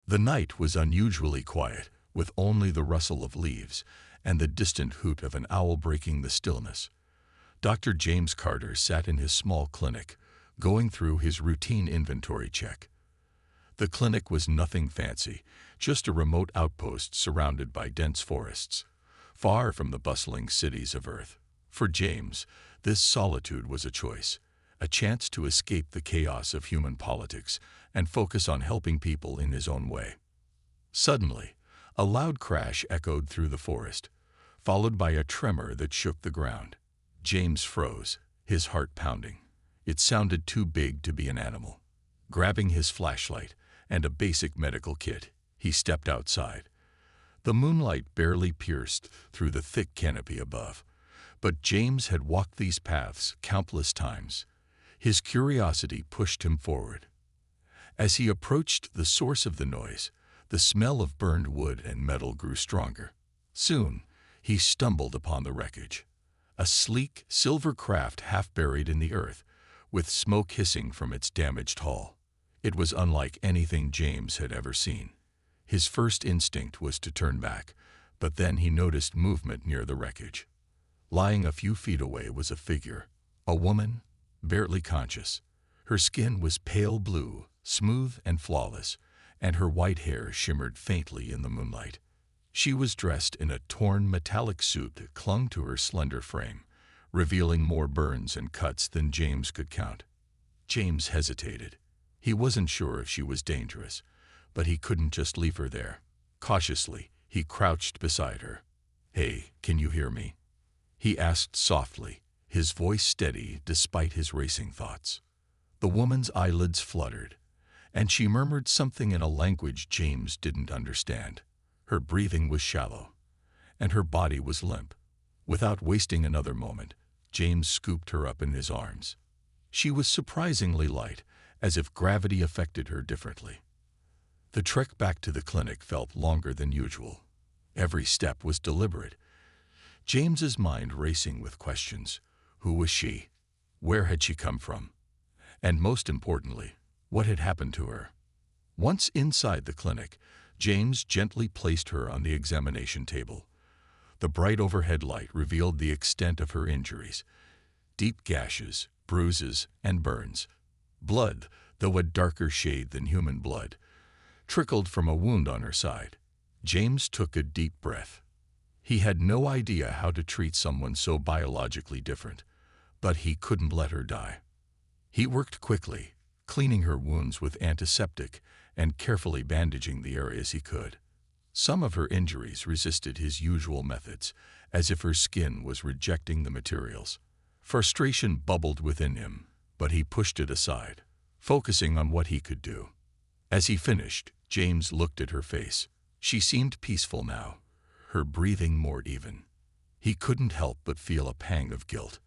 The night was unusually quiet, with only the rustle of leaves and the distant hoot of an owl breaking the stillness. Dr. James Carter sat in his small clinic, going through his routine inventory check. The clinic was nothing fancy, just a remote outpost surrounded by dense forests, far from the bustling cities of Earth. For James, this solitude was a choice, a chance to escape the chaos of human politics and focus on helping people in his own way. Suddenly, a loud crash echoed through the forest, followed by a tremor that shook the ground. James froze, his heart pounding. It sounded too big to be an animal. Grabbing his flashlight and a basic medical kit, he stepped outside. The moonlight barely pierced through the thick canopy above, but James had walked these paths countless times. His curiosity pushed him forward. As he approached the source of the noise, the smell of burned wood and metal grew stronger. Soon, he stumbled upon the wreckage. A sleek, silver craft half buried in the earth, with smoke hissing from its damaged hull. It was unlike anything James had ever seen. His first instinct was to turn back, but then he noticed movement near the wreckage. Lying a few feet away was a figure, a woman, barely conscious. Her skin was pale blue, smooth and flawless, and her white hair shimmered faintly in the moonlight. She was dressed in a torn metallic suit that clung to her slender frame, revealing more burns and cuts than James could count. James hesitated. He wasn't sure if she was dangerous, but he couldn't just leave her there. Cautiously, he crouched beside her. "Hey, can you hear me?" he asked softly, his voice steady despite his racing thoughts. The woman's eyelids fluttered, and she murmured something in a language James didn't understand. Her breathing was shallow, and her body was limp. Without wasting another moment, James scooped her up in his arms. She was surprisingly light, as if gravity affected her differently. The trek back to the clinic felt longer than usual. Every step was deliberate, James's mind racing with questions. Who was she? Where had she come from? And most importantly, what had happened to her? Once inside the clinic, James gently placed her on the examination table. The bright overhead light revealed the extent of her injuries: deep gashes, bruises, and burns. Blood, though a darker shade than human blood, trickled from a wound on her side. James took a deep breath. He had no idea how to treat someone so biologically different, but he couldn't let her die. He worked quickly, cleaning her wounds with antiseptic and carefully bandaging the areas he could. Some of her injuries resisted his usual methods, as if her skin was rejecting the materials. Frustration bubbled within him, but he pushed it aside, focusing on what he could do. As he finished, James looked at her face. She seemed peaceful now, her breathing more even. He couldn't help but feel a pang of guilt.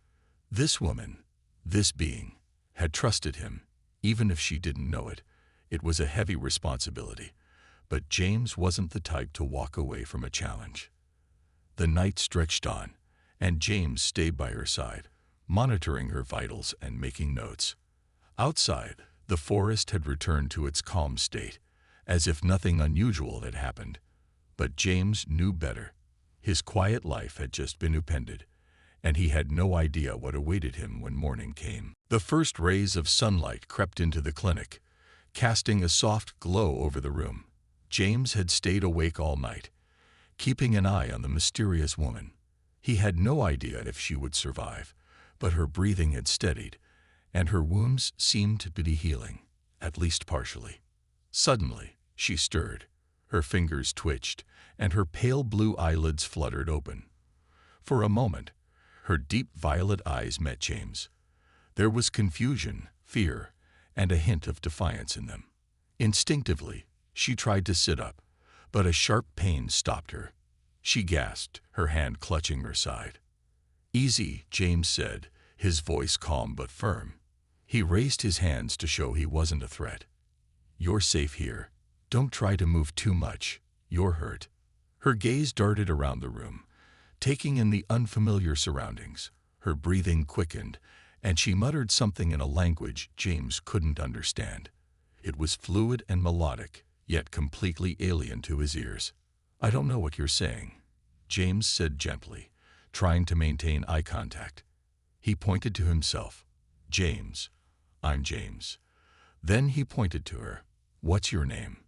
This woman, this being, had trusted him, even if she didn't know it. It was a heavy responsibility, but James wasn't the type to walk away from a challenge. The night stretched on, and James stayed by her side, monitoring her vitals and making notes. Outside, the forest had returned to its calm state, as if nothing unusual had happened. But James knew better. His quiet life had just been upended, and he had no idea what awaited him when morning came. The first rays of sunlight crept into the clinic, casting a soft glow over the room. James had stayed awake all night, keeping an eye on the mysterious woman. He had no idea if she would survive, but her breathing had steadied, and her wounds seemed to be healing, at least partially. Suddenly, she stirred. Her fingers twitched, and her pale blue eyelids fluttered open. For a moment, her deep violet eyes met James. There was confusion, fear, and a hint of defiance in them. Instinctively, she tried to sit up, but a sharp pain stopped her. She gasped, her hand clutching her side. "Easy," James said, his voice calm but firm. He raised his hands to show he wasn't a threat. "You're safe here. Don't try to move too much. You're hurt." Her gaze darted around the room, taking in the unfamiliar surroundings. Her breathing quickened, and she muttered something in a language James couldn't understand. It was fluid and melodic, yet completely alien to his ears. "I don't know what you're saying," James said gently, trying to maintain eye contact. He pointed to himself. "James. I'm James." Then he pointed to her. "What's your name?"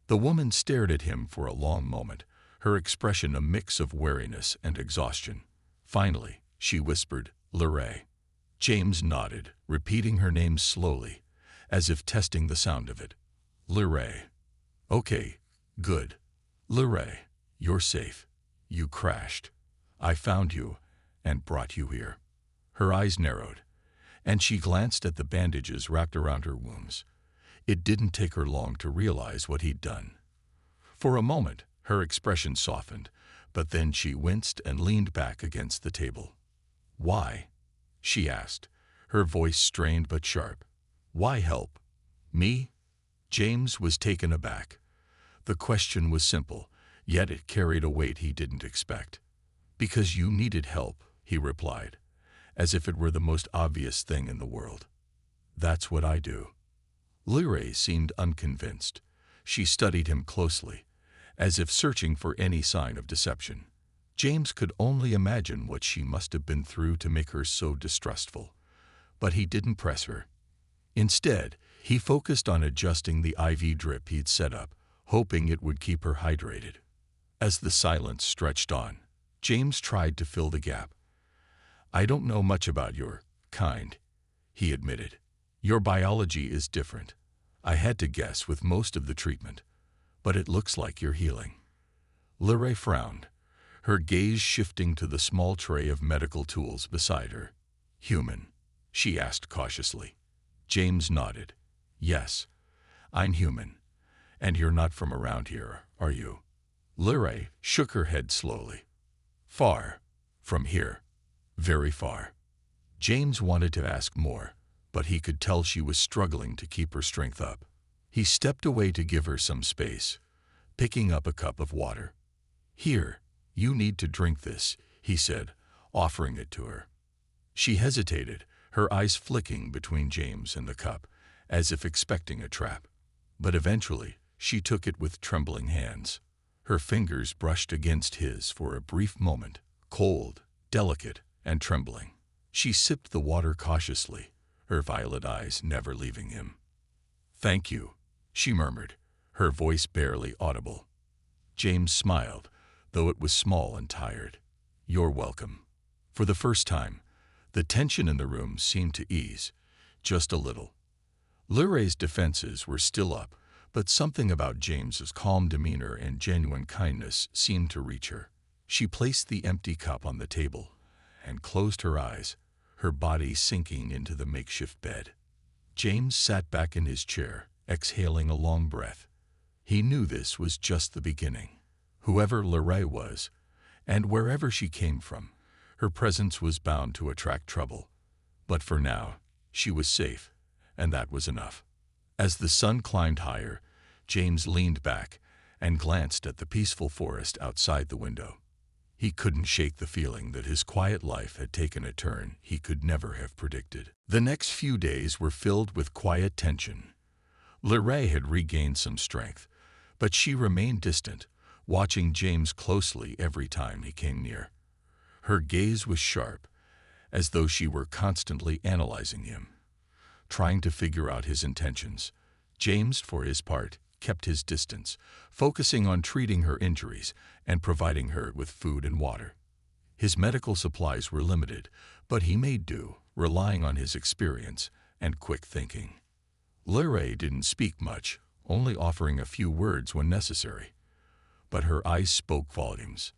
The woman stared at him for a long moment, her expression a mix of wariness and exhaustion. Finally, she whispered, "Luray." James nodded, repeating her name slowly, as if testing the sound of it. "Luray. Okay, good. Luray, you're safe. You crashed. I found you and brought you here." Her eyes narrowed, and she glanced at the bandages wrapped around her wounds. It didn't take her long to realize what he'd done. For a moment, her expression softened, but then she winced and leaned back against the table. "Why?" she asked, her voice strained but sharp. "Why help? Me?" James was taken aback. The question was simple, yet it carried a weight he didn't expect. "Because you needed help," he replied, as if it were the most obvious thing in the world. "That's what I do." Luray seemed unconvinced. She studied him closely, as if searching for any sign of deception. James could only imagine what she must have been through to make her so distrustful. But he didn't press her. Instead, he focused on adjusting the IV drip he'd set up, hoping it would keep her hydrated. As the silence stretched on, James tried to fill the gap. "I don't know much about your kind," he admitted. "Your biology is different. I had to guess with most of the treatment, but it looks like you're healing." Luray frowned, her gaze shifting to the small tray of medical tools beside her. "Human?" she asked cautiously. James nodded. "Yes, I'm human. And you're not from around here, are you?" Luray shook her head slowly. "Far from here. Very far." James wanted to ask more, but he could tell she was struggling to keep her strength up. He stepped away to give her some space, picking up a cup of water. "Here, you need to drink this," he said, offering it to her. She hesitated, her eyes flicking between James and the cup, as if expecting a trap. But eventually, she took it with trembling hands. Her fingers brushed against his for a brief moment, cold, delicate, and trembling. She sipped the water cautiously, her violet eyes never leaving him. "Thank you," she murmured, her voice barely audible. James smiled, though it was small and tired. "You're welcome." For the first time, the tension in the room seemed to ease, just a little. Luray's defenses were still up, but something about James's calm demeanor and genuine kindness seemed to reach her. She placed the empty cup on the table and closed her eyes, her body sinking into the makeshift bed. James sat back in his chair, exhaling a long breath. He knew this was just the beginning. Whoever Luray was, and wherever she came from, her presence was bound to attract trouble. But for now, she was safe, and that was enough. As the sun climbed higher, James leaned back and glanced at the peaceful forest outside the window. He couldn't shake the feeling that his quiet life had taken a turn he could never have predicted. The next few days were filled with quiet tension. Luray had regained some strength, but she remained distant, watching James closely every time he came near. Her gaze was sharp, as though she were constantly analyzing him, trying to figure out his intentions. James, for his part, kept his distance, focusing on treating her injuries and providing her with food and water. His medical supplies were limited, but he made do, relying on his experience and quick thinking. Luray didn't speak much, only offering a few words when necessary. But her eyes spoke volumes,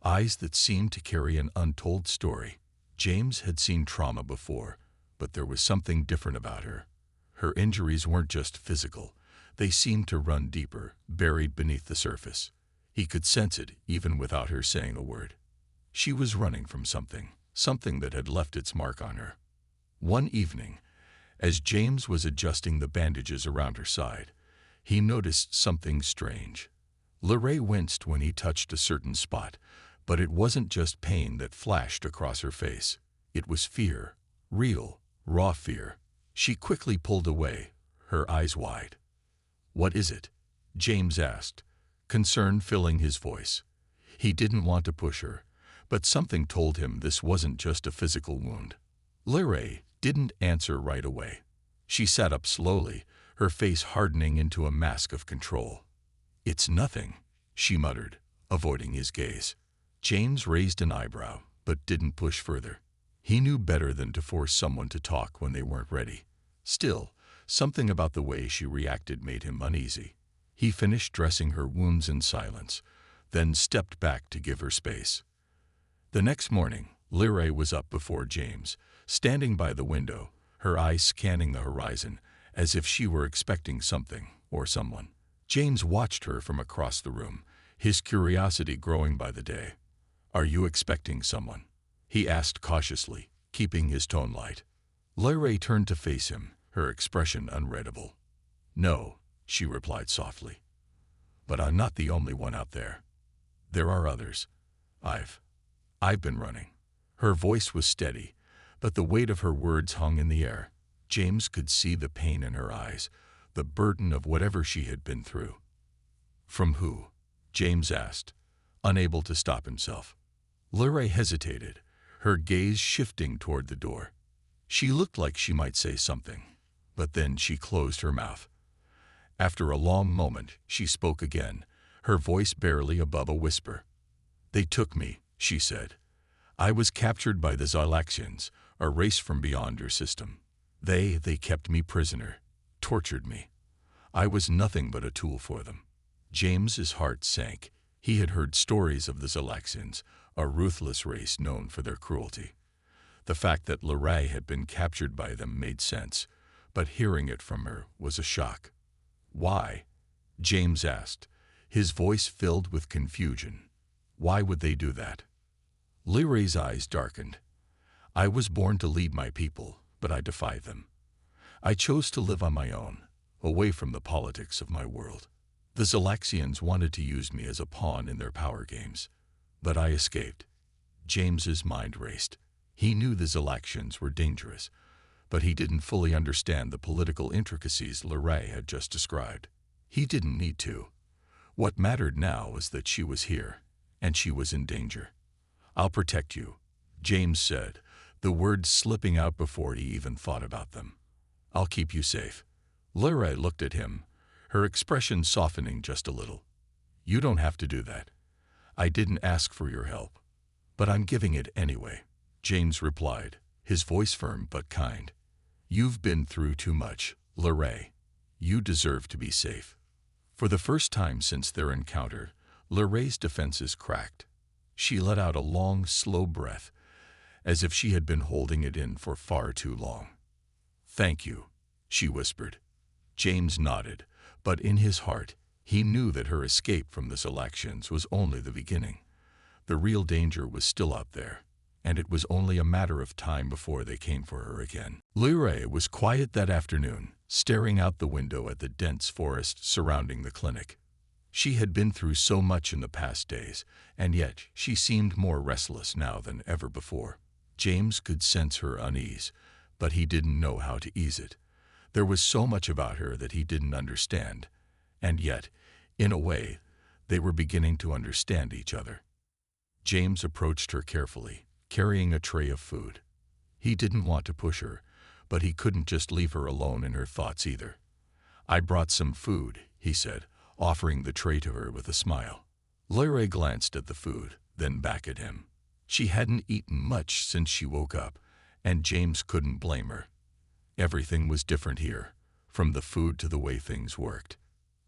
eyes that seemed to carry an untold story. James had seen trauma before, but there was something different about her. Her injuries weren't just physical. They seemed to run deeper, buried beneath the surface. He could sense it even without her saying a word. She was running from something, something that had left its mark on her. One evening, as James was adjusting the bandages around her side, he noticed something strange. Luray winced when he touched a certain spot, but it wasn't just pain that flashed across her face. It was fear, real, raw fear. She quickly pulled away, her eyes wide. "What is it?" James asked, concern filling his voice. He didn't want to push her, but something told him this wasn't just a physical wound. Lyrae didn't answer right away. She sat up slowly, her face hardening into a mask of control. "It's nothing," she muttered, avoiding his gaze. James raised an eyebrow, but didn't push further. He knew better than to force someone to talk when they weren't ready. Still, something about the way she reacted made him uneasy. He finished dressing her wounds in silence, then stepped back to give her space. The next morning, Lyrae was up before James, standing by the window, her eyes scanning the horizon, as if she were expecting something or someone. James watched her from across the room, his curiosity growing by the day. "Are you expecting someone?" he asked cautiously, keeping his tone light. Lyrae turned to face him, her expression unreadable. "No," she replied softly. "But I'm not the only one out there. There are others. I've been running." Her voice was steady, but the weight of her words hung in the air. James could see the pain in her eyes, the burden of whatever she had been through. "From who?" James asked, unable to stop himself. Lyrae hesitated, her gaze shifting toward the door. She looked like she might say something, but then she closed her mouth. After a long moment, she spoke again, her voice barely above a whisper. "They took me," she said. "I was captured by the Zylaxians, a race from beyond your system. They kept me prisoner, tortured me. I was nothing but a tool for them." James's heart sank. He had heard stories of the Zylaxians, a ruthless race known for their cruelty. The fact that Lyrae had been captured by them made sense, but hearing it from her was a shock. "Why?" James asked, his voice filled with confusion. "Why would they do that?" Lyrae's eyes darkened. "I was born to lead my people, but I defied them. I chose to live on my own, away from the politics of my world. The Zylaxians wanted to use me as a pawn in their power games, but I escaped." James's mind raced. He knew the Zylaxians were dangerous, but he didn't fully understand the political intricacies Lyrae had just described. He didn't need to. What mattered now was that she was here, and she was in danger. "I'll protect you," James said, the words slipping out before he even thought about them. "I'll keep you safe." Lyrae looked at him, her expression softening just a little. "You don't have to do that. I didn't ask for your help, but I'm giving it anyway," James replied, his voice firm but kind. "You've been through too much, Lyrae. You deserve to be safe." For the first time since their encounter, Lyrae's defenses cracked. She let out a long, slow breath, as if she had been holding it in for far too long. "Thank you," she whispered. James nodded, but in his heart, he knew that her escape from the Zylaxians was only the beginning. The real danger was still out there, and it was only a matter of time before they came for her again. Lyrae was quiet that afternoon, staring out the window at the dense forest surrounding the clinic. She had been through so much in the past days, and yet she seemed more restless now than ever before. James could sense her unease, but he didn't know how to ease it. There was so much about her that he didn't understand, and yet, in a way, they were beginning to understand each other. James approached her carefully, carrying a tray of food. He didn't want to push her, but he couldn't just leave her alone in her thoughts either. "I brought some food," he said, offering the tray to her with a smile. Lyrae glanced at the food, then back at him. She hadn't eaten much since she woke up, and James couldn't blame her. Everything was different here, from the food to the way things worked.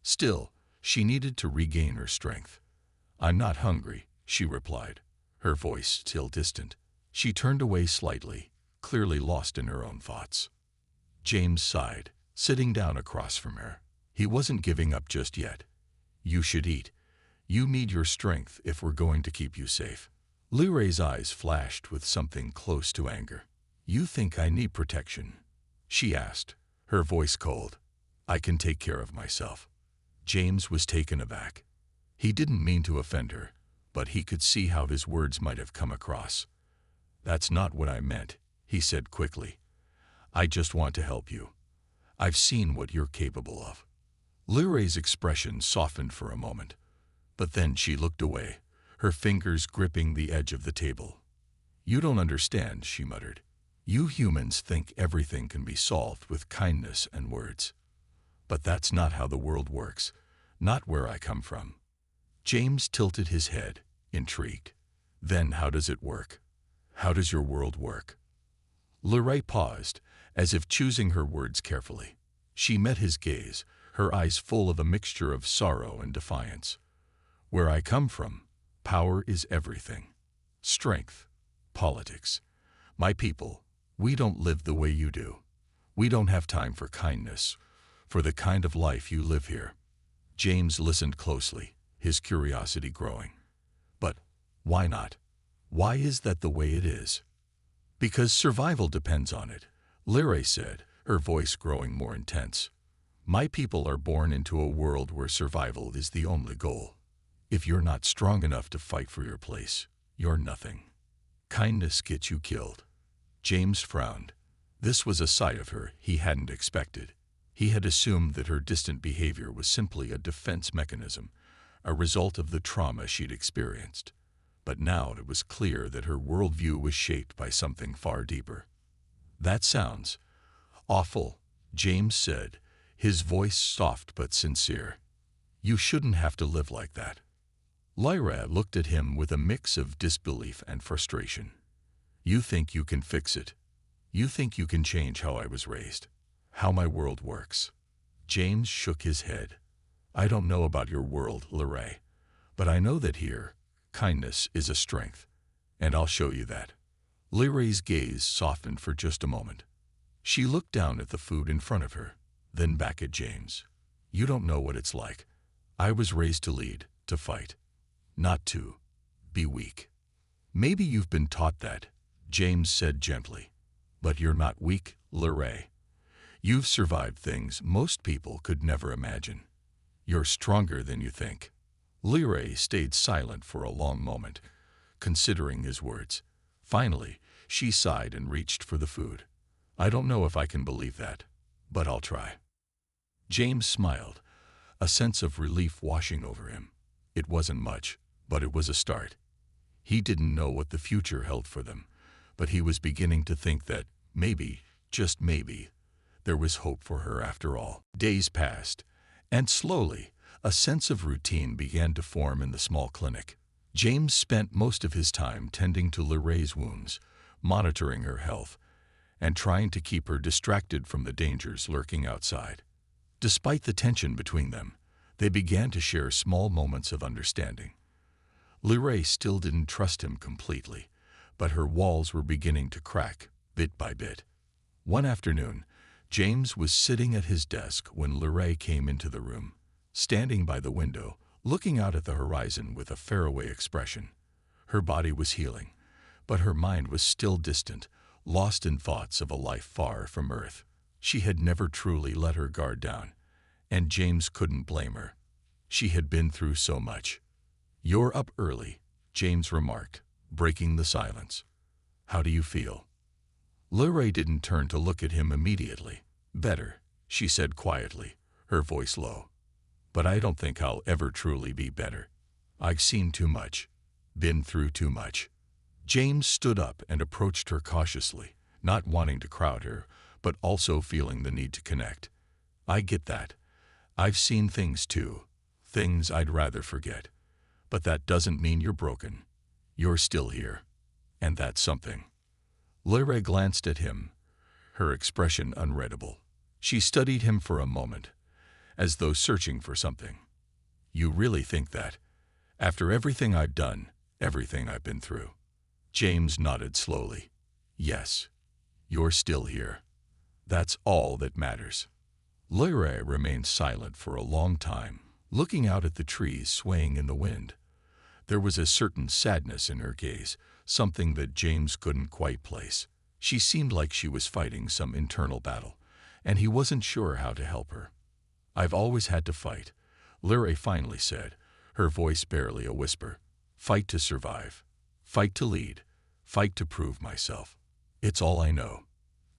Still, she needed to regain her strength. "I'm not hungry," she replied, her voice still distant. She turned away slightly, clearly lost in her own thoughts. James sighed, sitting down across from her. He wasn't giving up just yet. "You should eat. You need your strength if we're going to keep you safe." Lyrae's eyes flashed with something close to anger. "You think I need protection?" she asked, her voice cold. "I can take care of myself." James was taken aback. He didn't mean to offend her, but he could see how his words might have come across. "That's not what I meant," he said quickly. "I just want to help you. I've seen what you're capable of." Liray's expression softened for a moment, but then she looked away, her fingers gripping the edge of the table. "You don't understand," she muttered. "You humans think everything can be solved with kindness and words. But that's not how the world works, not where I come from." James tilted his head, intrigued. "Then how does it work? How does your world work?" Liray paused, as if choosing her words carefully. She met his gaze, her eyes full of a mixture of sorrow and defiance. "Where I come from, power is everything. Strength, politics. My people, we don't live the way you do. We don't have time for kindness, for the kind of life you live here." James listened closely, his curiosity growing. "But why not? Why is that the way it is?" "Because survival depends on it," Liray said, her voice growing more intense. "My people are born into a world where survival is the only goal. If you're not strong enough to fight for your place, you're nothing. Kindness gets you killed." James frowned. This was a side of her he hadn't expected. He had assumed that her distant behavior was simply a defense mechanism, a result of the trauma she'd experienced. But now it was clear that her worldview was shaped by something far deeper. "That sounds awful," James said, his voice soft but sincere. "You shouldn't have to live like that." Lyra looked at him with a mix of disbelief and frustration. "You think you can fix it? You think you can change how I was raised? How my world works?" James shook his head. "I don't know about your world, Liray, but I know that here, kindness is a strength, and I'll show you that." Liray's gaze softened for just a moment. She looked down at the food in front of her, then back at James. "You don't know what it's like. I was raised to lead, to fight, not to be weak." "Maybe you've been taught that," James said gently. "But you're not weak, Liray. You've survived things most people could never imagine. You're stronger than you think." Liray stayed silent for a long moment, considering his words. Finally, she sighed and reached for the food. "I don't know if I can believe that, but I'll try." James smiled, a sense of relief washing over him. It wasn't much, but it was a start. He didn't know what the future held for them, but he was beginning to think that maybe, just maybe, there was hope for her after all. Days passed, and slowly, a sense of routine began to form in the small clinic. James spent most of his time tending to Liray's wounds, monitoring her health, and trying to keep her distracted from the dangers lurking outside. Despite the tension between them, they began to share small moments of understanding. Liray still didn't trust him completely, but her walls were beginning to crack, bit by bit. One afternoon, James was sitting at his desk when Liray came into the room, standing by the window, looking out at the horizon with a faraway expression. Her body was healing, but her mind was still distant, lost in thoughts of a life far from Earth. She had never truly let her guard down, and James couldn't blame her. She had been through so much. "You're up early," James remarked, breaking the silence. "How do you feel?" Liray didn't turn to look at him immediately. "Better," she said quietly, her voice low. "But I don't think I'll ever truly be better. I've seen too much, been through too much." James stood up and approached her cautiously, not wanting to crowd her, but also feeling the need to connect. "I get that. I've seen things too, things I'd rather forget. But that doesn't mean you're broken. You're still here. And that's something." Liray glanced at him, her expression unreadable. She studied him for a moment, as though searching for something. "You really think that? After everything I've done, everything I've been through?" James nodded slowly. "Yes. You're still here. That's all that matters." Liray remained silent for a long time, looking out at the trees swaying in the wind. There was a certain sadness in her gaze, something that James couldn't quite place. She seemed like she was fighting some internal battle, and he wasn't sure how to help her. "I've always had to fight," Liray finally said, her voice barely a whisper. "Fight to survive. Fight to lead. Fight to prove myself. It's all I know."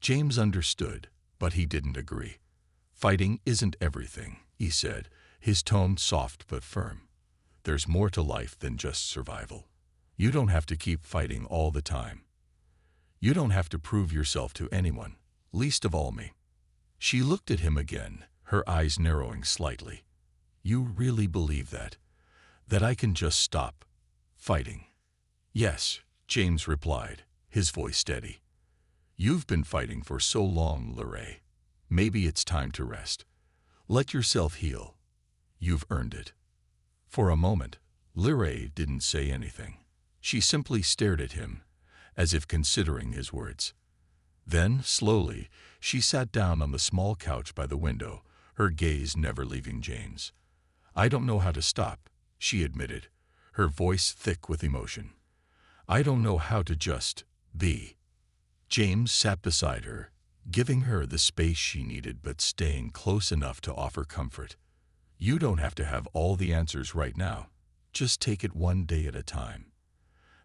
James understood, but he didn't agree. Fighting isn't everything, he said, his tone soft but firm. There's more to life than just survival. You don't have to keep fighting all the time. You don't have to prove yourself to anyone, least of all me. She looked at him again, her eyes narrowing slightly. You really believe that? That I can just stop fighting? Yes, James replied, his voice steady. You've been fighting for so long, Lorraine. Maybe it's time to rest. Let yourself heal. You've earned it. For a moment, Lorraine didn't say anything. She simply stared at him, as if considering his words. Then, slowly, she sat down on the small couch by the window, her gaze never leaving James. I don't know how to stop, she admitted, her voice thick with emotion. I don't know how to just be. James sat beside her, giving her the space she needed but staying close enough to offer comfort. You don't have to have all the answers right now. Just take it one day at a time.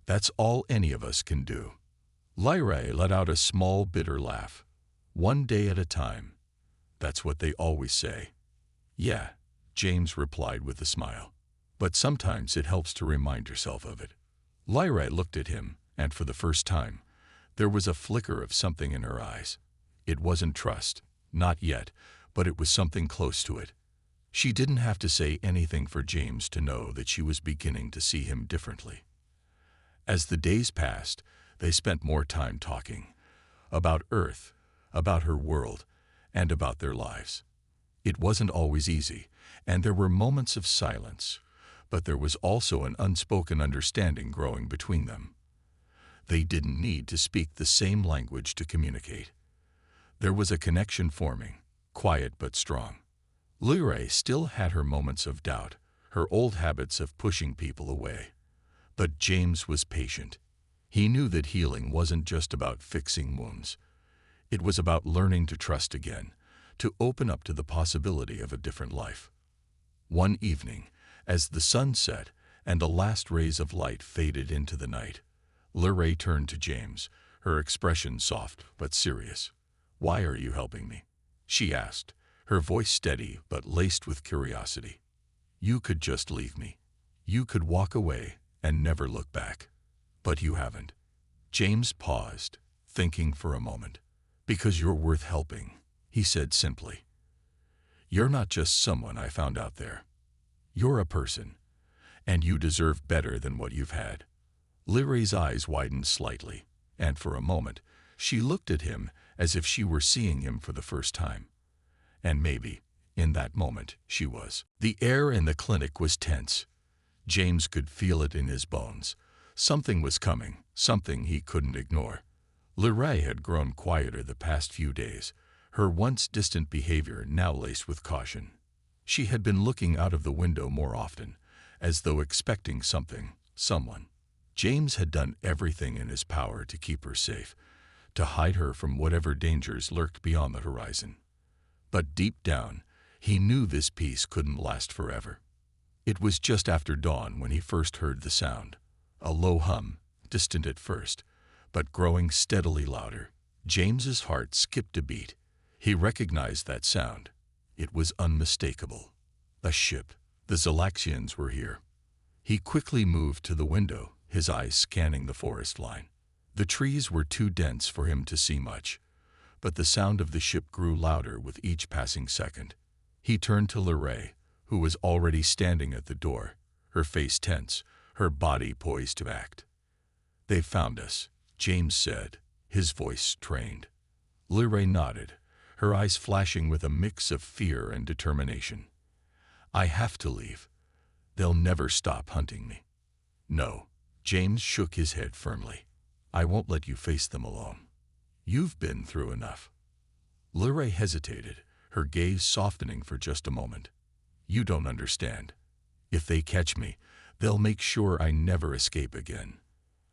That's all any of us can do. Lyra let out a small, bitter laugh. One day at a time. That's what they always say. Yeah, James replied with a smile. But sometimes it helps to remind yourself of it. Lyra looked at him, and for the first time, there was a flicker of something in her eyes. It wasn't trust, not yet, but it was something close to it. She didn't have to say anything for James to know that she was beginning to see him differently. As the days passed, they spent more time talking. About Earth, about her world, and about their lives. It wasn't always easy, and there were moments of silence, but there was also an unspoken understanding growing between them. They didn't need to speak the same language to communicate. There was a connection forming, quiet but strong. Lyra still had her moments of doubt, her old habits of pushing people away. But James was patient. He knew that healing wasn't just about fixing wounds. It was about learning to trust again, to open up to the possibility of a different life. One evening, as the sun set and the last rays of light faded into the night, Lyra turned to James, her expression soft but serious. Why are you helping me? She asked, her voice steady but laced with curiosity. You could just leave me. You could walk away and never look back. But you haven't. James paused, thinking for a moment. Because you're worth helping, he said simply. You're not just someone I found out there. You're a person, and you deserve better than what you've had. Lyra's eyes widened slightly, and for a moment, she looked at him as if she were seeing him for the first time. And maybe, in that moment, she was. The air in the clinic was tense. James could feel it in his bones. Something was coming, something he couldn't ignore. Lyra had grown quieter the past few days, her once distant behavior now laced with caution. She had been looking out of the window more often, as though expecting something, someone. James had done everything in his power to keep her safe, to hide her from whatever dangers lurked beyond the horizon. But deep down, he knew this peace couldn't last forever. It was just after dawn when he first heard the sound. A low hum, distant at first, but growing steadily louder. James's heart skipped a beat. He recognized that sound. It was unmistakable. A ship. The Zalaxians were here. He quickly moved to the window, his eyes scanning the forest line. The trees were too dense for him to see much, but the sound of the ship grew louder with each passing second. He turned to Lyra, who was already standing at the door, her face tense, her body poised to act. They found us, James said, his voice strained. Lyra nodded, her eyes flashing with a mix of fear and determination. I have to leave. They'll never stop hunting me. No, James shook his head firmly. I won't let you face them alone. You've been through enough. Lyra hesitated, her gaze softening for just a moment. You don't understand. If they catch me, they'll make sure I never escape again.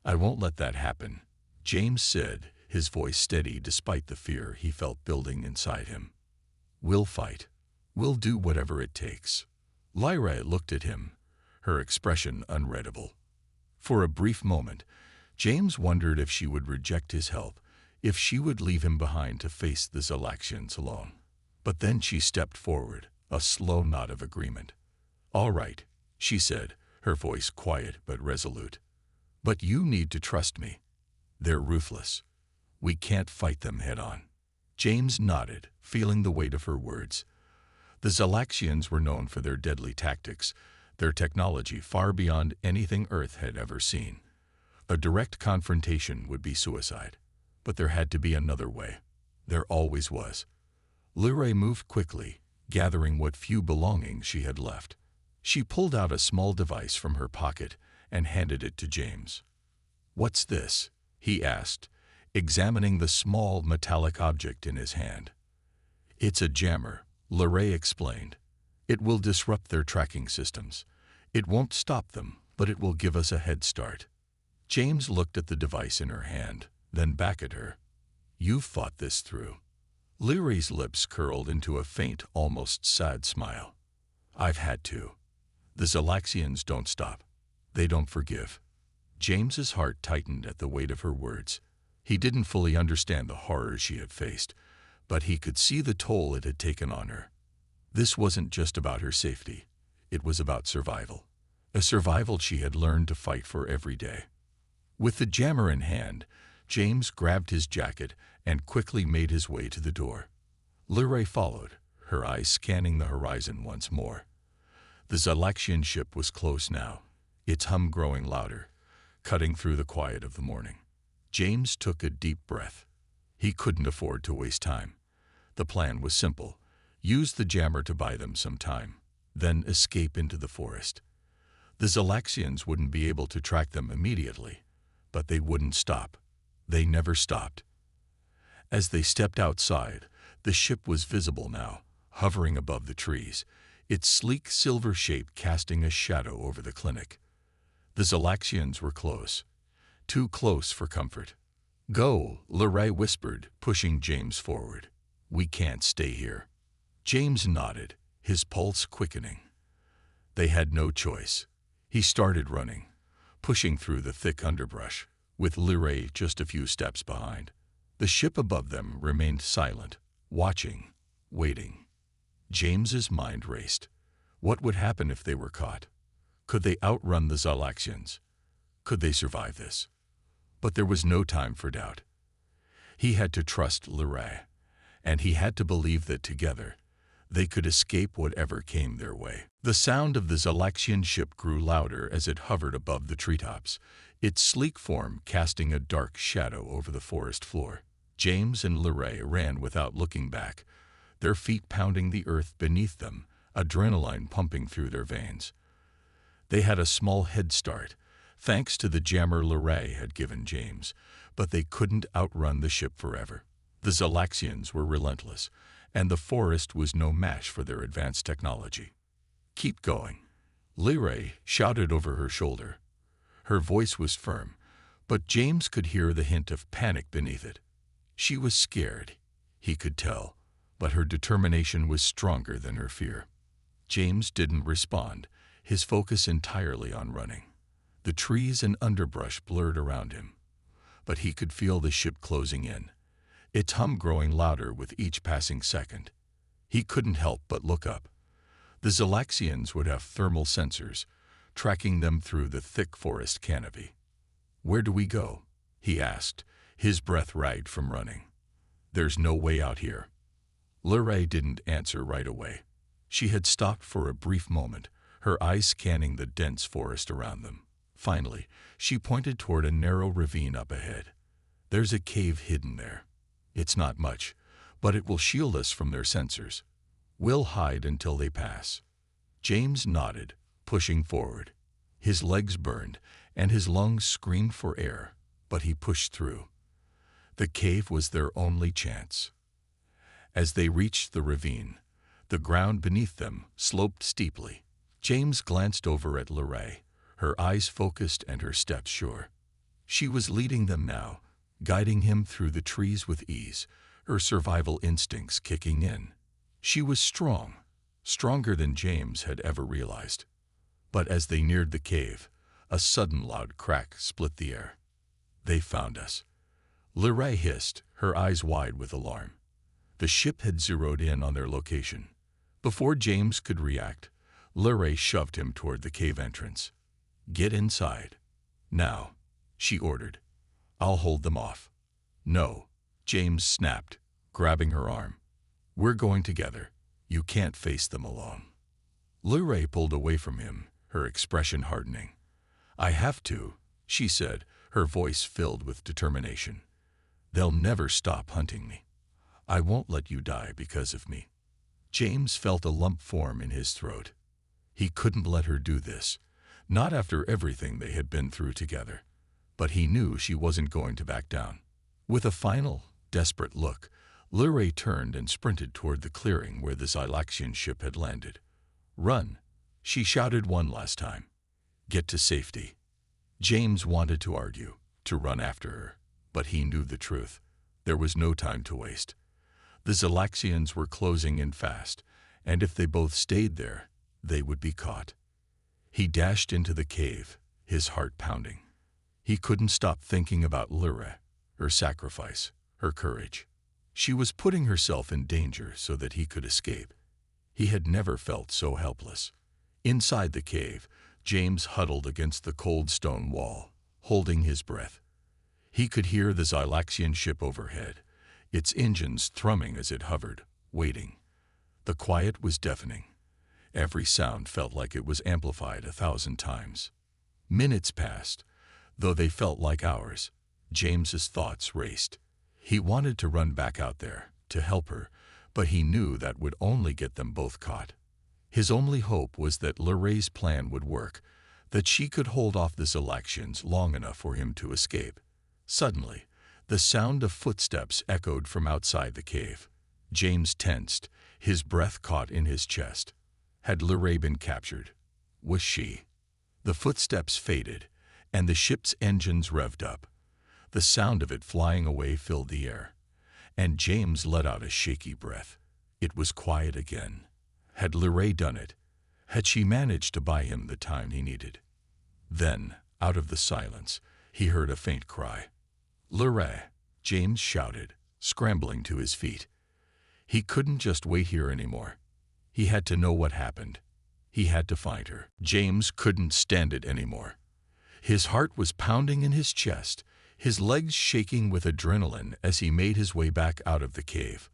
I won't let that happen, James said, his voice steady despite the fear he felt building inside him. We'll fight. We'll do whatever it takes. Lyra looked at him, her expression unreadable. For a brief moment, James wondered if she would reject his help, if she would leave him behind to face the Zalaxians alone. But then she stepped forward, a slow nod of agreement. "All right," she said, her voice quiet but resolute. "But you need to trust me. They're ruthless. We can't fight them head-on." James nodded, feeling the weight of her words. The Zalaxians were known for their deadly tactics, their technology far beyond anything Earth had ever seen. A direct confrontation would be suicide. But there had to be another way. There always was. Luray moved quickly, gathering what few belongings she had left. She pulled out a small device from her pocket and handed it to James. "What's this?" he asked, examining the small metallic object in his hand. "It's a jammer," Luray explained. "It will disrupt their tracking systems. It won't stop them, but it will give us a head start." James looked at the device in her hand, then back at her. "You've thought this through." Luray's lips curled into a faint, almost sad smile. "I've had to. The Zalaxians don't stop. They don't forgive." James's heart tightened at the weight of her words. He didn't fully understand the horrors she had faced, but he could see the toll it had taken on her. This wasn't just about her safety. It was about survival. A survival she had learned to fight for every day. With the jammer in hand, James grabbed his jacket and quickly made his way to the door. Luray followed, her eyes scanning the horizon once more. The Zalaxian ship was close now, its hum growing louder, cutting through the quiet of the morning. James took a deep breath. He couldn't afford to waste time. The plan was simple. Use the jammer to buy them some time, then escape into the forest. The Zalaxians wouldn't be able to track them immediately, but they wouldn't stop. They never stopped. As they stepped outside, the ship was visible now, hovering above the trees, its sleek silver shape casting a shadow over the clinic. The Zalaxians were close. Too close for comfort. "Go," Luray whispered, pushing James forward. "We can't stay here." James nodded, his pulse quickening. They had no choice. He started running, pushing through the thick underbrush, with Luray just a few steps behind. The ship above them remained silent, watching, waiting. James's mind raced. What would happen if they were caught? Could they outrun the Zalaxians? Could they survive this? But there was no time for doubt. He had to trust Luray, and he had to believe that together, they could escape whatever came their way. The sound of the Zalaxian ship grew louder as it hovered above the treetops, its sleek form casting a dark shadow over the forest floor. James and Luray ran without looking back, their feet pounding the earth beneath them, adrenaline pumping through their veins. They had a small head start, thanks to the jammer Luray had given James, but they couldn't outrun the ship forever. The Zalaxians were relentless, and the forest was no match for their advanced technology. "Keep going," Luray shouted over her shoulder. Her voice was firm, but James could hear the hint of panic beneath it. She was scared, he could tell, but her determination was stronger than her fear. James didn't respond, his focus entirely on running. The trees and underbrush blurred around him, but he could feel the ship closing in, its hum growing louder with each passing second. He couldn't help but look up. The Zalaxians would have thermal sensors, tracking them through the thick forest canopy. "Where do we go?" he asked, his breath ragged from running. "There's no way out here." Luray didn't answer right away. She had stopped for a brief moment, her eyes scanning the dense forest around them. Finally, she pointed toward a narrow ravine up ahead. "There's a cave hidden there. It's not much, but it will shield us from their sensors. We'll hide until they pass." James nodded, pushing forward. His legs burned, and his lungs screamed for air, but he pushed through. The cave was their only chance. As they reached the ravine, the ground beneath them sloped steeply. James glanced over at Luray, her eyes focused and her steps sure. She was leading them now, guiding him through the trees with ease, her survival instincts kicking in. She was strong, stronger than James had ever realized. But as they neared the cave, a sudden loud crack split the air. "They found us," Luray hissed, her eyes wide with alarm. The ship had zeroed in on their location. Before James could react, Luray shoved him toward the cave entrance. "Get inside. Now," she ordered. "I'll hold them off." "No," James snapped, grabbing her arm. "We're going together. You can't face them alone." Luray pulled away from him, her expression hardening. "I have to," she said, her voice filled with determination. "They'll never stop hunting me. I won't let you die because of me." James felt a lump form in his throat. He couldn't let her do this, not after everything they had been through together. But he knew she wasn't going to back down. With a final, desperate look, Luray turned and sprinted toward the clearing where the Xylaxian ship had landed. "Run!" she shouted one last time. "Get to safety." James wanted to argue, to run after her, but he knew the truth. There was no time to waste. The Xylaxians were closing in fast, and if they both stayed there, they would be caught. He dashed into the cave, his heart pounding. He couldn't stop thinking about Luray, her sacrifice, her courage. She was putting herself in danger so that he could escape. He had never felt so helpless. Inside the cave, James huddled against the cold stone wall, holding his breath. He could hear the Xylaxian ship overhead, its engines thrumming as it hovered, waiting. The quiet was deafening. Every sound felt like it was amplified 1,000 times. Minutes passed, though they felt like hours. James's thoughts raced. He wanted to run back out there, to help her, but he knew that would only get them both caught. His only hope was that Luray's plan would work, that she could hold off the Xylaxians long enough for him to escape. Suddenly, the sound of footsteps echoed from outside the cave. James tensed, his breath caught in his chest. Had Luray been captured? Was she? The footsteps faded, and the ship's engines revved up. The sound of it flying away filled the air, and James let out a shaky breath. It was quiet again. Had Luray done it? Had she managed to buy him the time he needed? Then, out of the silence, he heard a faint cry. "Luray!" James shouted, scrambling to his feet. He couldn't just wait here anymore. He had to know what happened. He had to find her. James couldn't stand it anymore. His heart was pounding in his chest, his legs shaking with adrenaline as he made his way back out of the cave.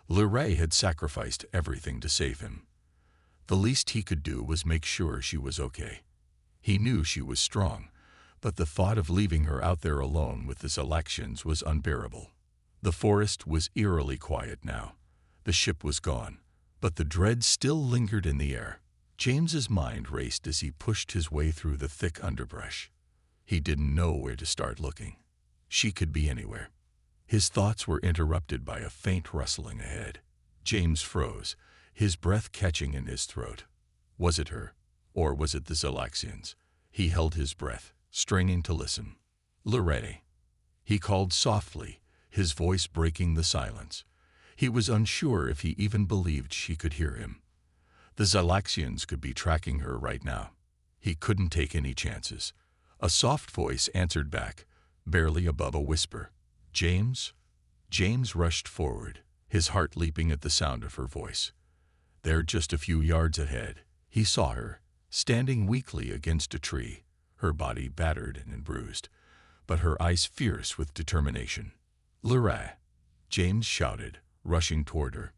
Luray had sacrificed everything to save him. The least he could do was make sure she was okay. He knew she was strong, but the thought of leaving her out there alone with the Xylaxians was unbearable. The forest was eerily quiet now. The ship was gone, but the dread still lingered in the air. James's mind raced as he pushed his way through the thick underbrush. He didn't know where to start looking. She could be anywhere. His thoughts were interrupted by a faint rustling ahead. James froze, his breath catching in his throat. Was it her? Or was it the Xylaxians? He held his breath, straining to listen. "Luray!" He called softly, his voice breaking the silence. He was unsure if he even believed she could hear him. The Xylaxians could be tracking her right now. He couldn't take any chances. A soft voice answered back, barely above a whisper. "James?" James rushed forward, his heart leaping at the sound of her voice. There, just a few yards ahead, he saw her, standing weakly against a tree, her body battered and bruised, but her eyes fierce with determination. "Luray!" James shouted, rushing toward her.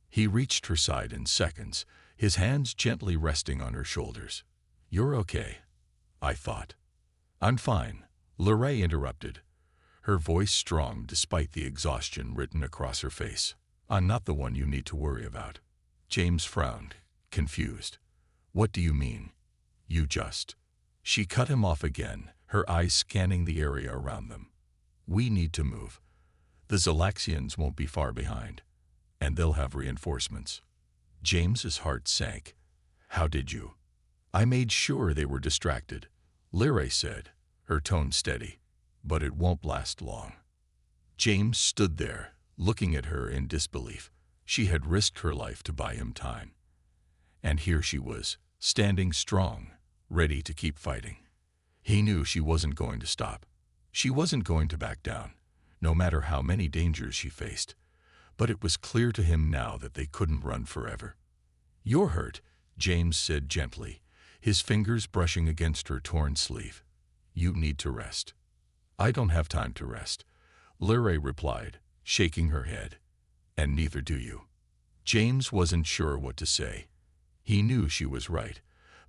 He reached her side in seconds, his hands gently resting on her shoulders. "You're okay," I thought. "I'm fine," Luray interrupted, her voice strong despite the exhaustion written across her face. "I'm not the one you need to worry about." James frowned, confused. "What do you mean? You just..." She cut him off again, her eyes scanning the area around them. "We need to move. The Xylaxians won't be far behind, and they'll have reinforcements." James's heart sank. "How did you?" "I made sure they were distracted," Luray said, her tone steady. "But it won't last long." James stood there, looking at her in disbelief. She had risked her life to buy him time. And here she was, standing strong, ready to keep fighting. He knew she wasn't going to stop. She wasn't going to back down, no matter how many dangers she faced. But it was clear to him now that they couldn't run forever. "You're hurt," James said gently, his fingers brushing against her torn sleeve. "You need to rest." "I don't have time to rest," Luray replied, shaking her head. "And neither do you." James wasn't sure what to say. He knew she was right,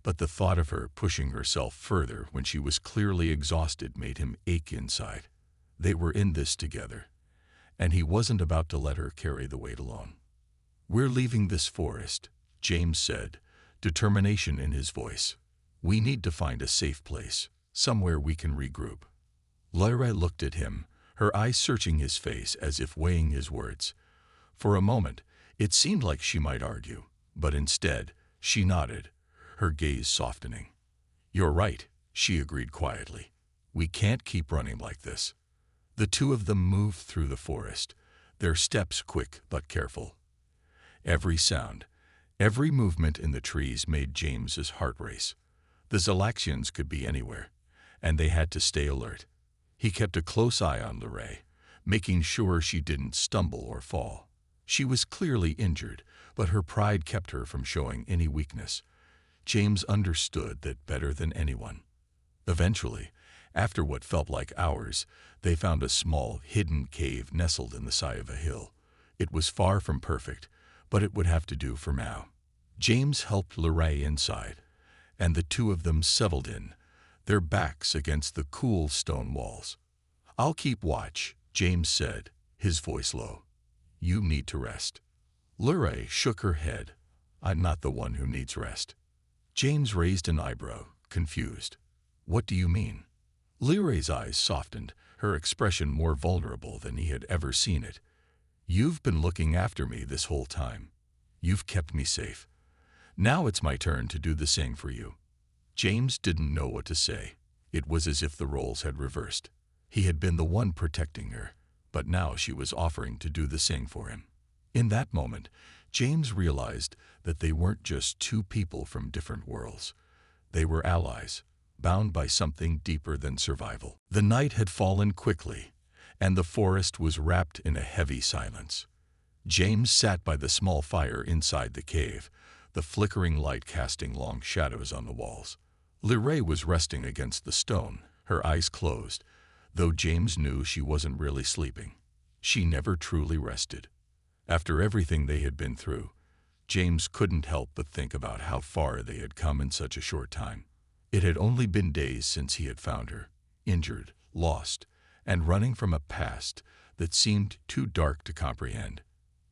but the thought of her pushing herself further when she was clearly exhausted made him ache inside. They were in this together, and he wasn't about to let her carry the weight alone. "We're leaving this forest," James said, determination in his voice. "We need to find a safe place, somewhere we can regroup." Lyra looked at him, her eyes searching his face as if weighing his words. For a moment, it seemed like she might argue, but instead, she nodded, her gaze softening. "You're right," she agreed quietly. "We can't keep running like this." The two of them moved through the forest, their steps quick but careful. Every sound, every movement in the trees made James's heart race. The Zalaxians could be anywhere, and they had to stay alert. He kept a close eye on Luray, making sure she didn't stumble or fall. She was clearly injured, but her pride kept her from showing any weakness. James understood that better than anyone. Eventually, after what felt like hours, they found a small, hidden cave nestled in the side of a hill. It was far from perfect, but it would have to do for now. James helped Luray inside, and the two of them settled in, their backs against the cool stone walls. "I'll keep watch," James said, his voice low. "You need to rest." Luray shook her head. "I'm not the one who needs rest." James raised an eyebrow, confused. "What do you mean?" Luray's eyes softened, her expression more vulnerable than he had ever seen it. "You've been looking after me this whole time. You've kept me safe. Now it's my turn to do the same for you." James didn't know what to say. It was as if the roles had reversed. He had been the one protecting her, but now she was offering to do the same for him. In that moment, James realized that they weren't just two people from different worlds. They were allies, bound by something deeper than survival. The night had fallen quickly, and the forest was wrapped in a heavy silence. James sat by the small fire inside the cave, the flickering light casting long shadows on the walls. Luray was resting against the stone, her eyes closed, though James knew she wasn't really sleeping. She never truly rested. After everything they had been through, James couldn't help but think about how far they had come in such a short time. It had only been days since he had found her, injured, lost, and running from a past that seemed too dark to comprehend.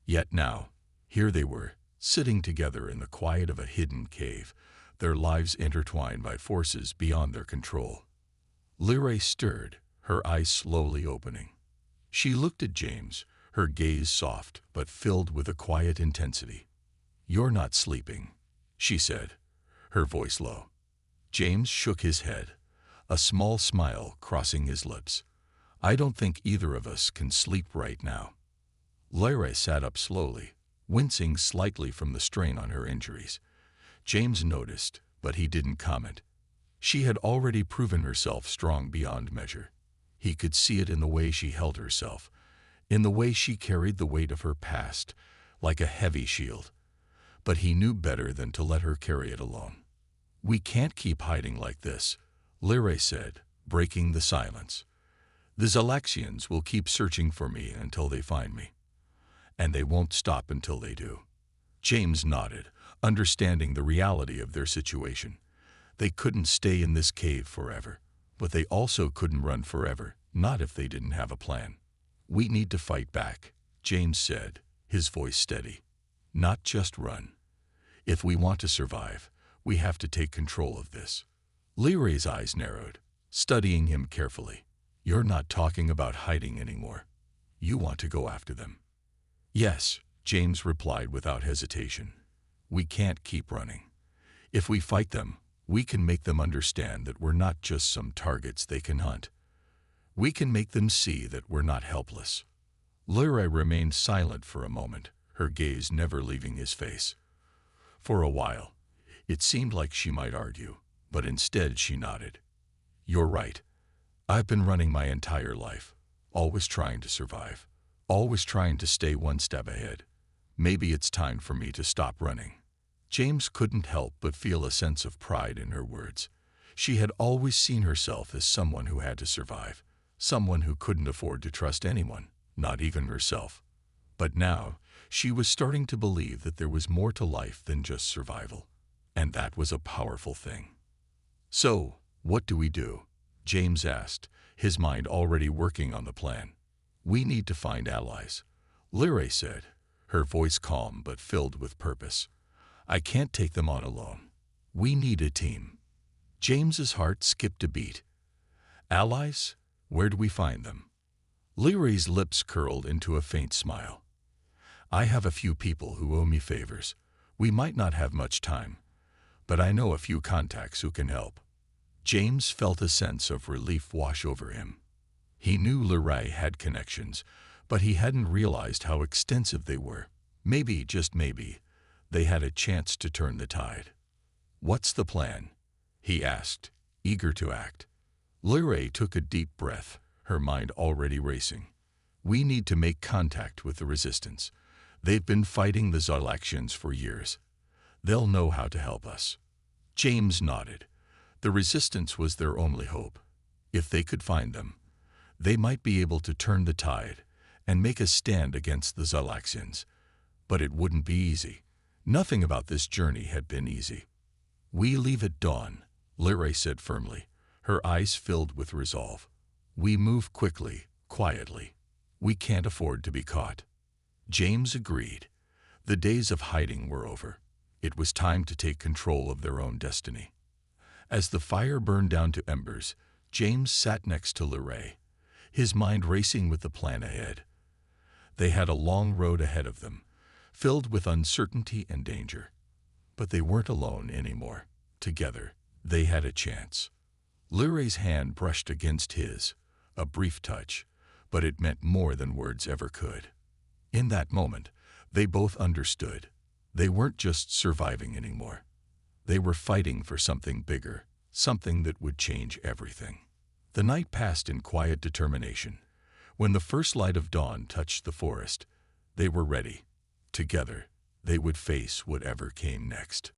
Yet now, here they were, sitting together in the quiet of a hidden cave, their lives intertwined by forces beyond their control. Luray stirred, her eyes slowly opening. She looked at James, her gaze soft but filled with a quiet intensity. "You're not sleeping," she said, her voice low. James shook his head, a small smile crossing his lips. "I don't think either of us can sleep right now." Luray sat up slowly, wincing slightly from the strain on her injuries. James noticed, but he didn't comment. She had already proven herself strong beyond measure. He could see it in the way she held herself, in the way she carried the weight of her past, like a heavy shield. But he knew better than to let her carry it alone. "We can't keep hiding like this," Luray said, breaking the silence. "The Zalaxians will keep searching for me until they find me. And they won't stop until they do." James nodded, understanding the reality of their situation. They couldn't stay in this cave forever, but they also couldn't run forever, not if they didn't have a plan. "We need to fight back," James said, his voice steady. "Not just run. If we want to survive, we have to take control of this." Luray's eyes narrowed, studying him carefully. "You're not talking about hiding anymore. You want to go after them." "Yes," James replied without hesitation. "We can't keep running. If we fight them, we can make them understand that we're not just some targets they can hunt. We can make them see that we're not helpless." Luray remained silent for a moment, her gaze never leaving his face. For a while, it seemed like she might argue, but instead she nodded. "You're right. I've been running my entire life, always trying to survive, always trying to stay one step ahead. Maybe it's time for me to stop running." James couldn't help but feel a sense of pride in her words. She had always seen herself as someone who had to survive, someone who couldn't afford to trust anyone, not even herself. But now, she was starting to believe that there was more to life than just survival. And that was a powerful thing. "So, what do we do?" James asked, his mind already working on the plan. "We need to find allies," Lyra said, her voice calm but filled with purpose. "I can't take them on alone. We need a team." James's heart skipped a beat. "Allies? Where do we find them?" Lyra's lips curled into a faint smile. "I have a few people who owe me favors. We might not have much time, but I know a few contacts who can help." James felt a sense of relief wash over him. He knew Lyra had connections, but he hadn't realized how extensive they were. Maybe, just maybe, they had a chance to turn the tide. "What's the plan?" he asked, eager to act. Lyra took a deep breath, her mind already racing. "We need to make contact with the Resistance. They've been fighting the Xylaxians for years. They'll know how to help us." James nodded. The Resistance was their only hope. If they could find them, they might be able to turn the tide and make a stand against the Xylaxians. But it wouldn't be easy. Nothing about this journey had been easy. "We leave at dawn," Lyra said firmly, her eyes filled with resolve. "We move quickly, quietly. We can't afford to be caught." James agreed. The days of hiding were over. It was time to take control of their own destiny. As the fire burned down to embers, James sat next to Lyra, his mind racing with the plan ahead. They had a long road ahead of them, filled with uncertainty and danger. But they weren't alone anymore. Together, they had a chance. Lyra's hand brushed against his, a brief touch, but it meant more than words ever could. In that moment, they both understood. They weren't just surviving anymore. They were fighting for something bigger, something that would change everything. The night passed in quiet determination. When the first light of dawn touched the forest, they were ready. Together, they would face whatever came next.